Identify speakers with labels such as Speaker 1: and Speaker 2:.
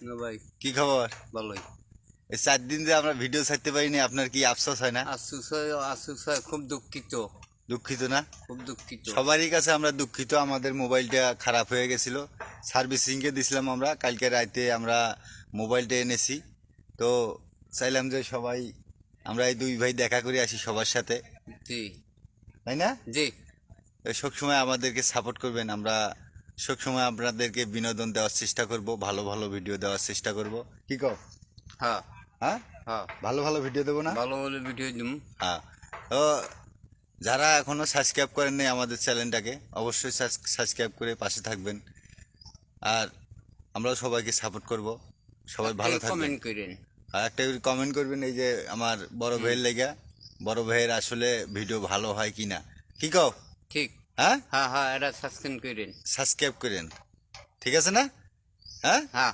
Speaker 1: না ভাই,
Speaker 2: কি খবর?
Speaker 1: ভালোই।
Speaker 2: এই 4 দিন যে আমরা ভিডিও ছাড়তে পারিনি, আপনার কি আফসোস হয় না?
Speaker 1: আফসোস হয়, খুব দুঃখিত,
Speaker 2: দুঃখিত না?
Speaker 1: খুব দুঃখিত।
Speaker 2: সবারই কাছে আমরা দুঃখিত। আমাদের মোবাইলটা খারাপ হয়ে গেছিল, সার্ভিসিংয়ে দিছিলাম আমরা। কালকে রাতে আমরা মোবাইলটা এনেছি। তো চাইলাম যে সবাই আমরা এই দুই ভাই দেখা করে আসি সবার সাথে,
Speaker 1: জি
Speaker 2: তাই না?
Speaker 1: জি।
Speaker 2: সবসময় আমাদেরকে সাপোর্ট করবেন। আমরা সবসময় আপনাদেরকে বিনোদন দেওয়ার চেষ্টা করব, ভালো ভালো ভিডিও দেওয়ার চেষ্টা করব। কি কও?
Speaker 1: হ্যাঁ
Speaker 2: হ্যাঁ,
Speaker 1: হ্যাঁ,
Speaker 2: ভালো ভালো ভিডিও দেবো না?
Speaker 1: ভালো ভালো ভিডিও দিম।
Speaker 2: হ্যাঁ। তো যারা এখনো সাবস্ক্রাইব করেন নাই আমাদের চ্যানেলটাকে, অবশ্যই সাবস্ক্রাইব করে পাশে থাকবেন। আর আমরাও সবাইকে সাপোর্ট করব। সবাই ভালো থাকবেন।
Speaker 1: কমেন্ট করেন।
Speaker 2: আর একটা কমেন্ট করবেন, এই যে আমার বড় ভাইয়ের লেগা, বড় ভাইয়ের আসলে ভিডিও ভালো হয় কিনা। কি কও?
Speaker 1: ঠিক।
Speaker 2: হ্যাঁ,
Speaker 1: হ্যাঁ হ্যাঁ, এটা সাবস্ক্রাইব করেন।
Speaker 2: সাবস্ক্রাইব করেন। ঠিক আছে না? হ্যাঁ।
Speaker 1: হ্যাঁ।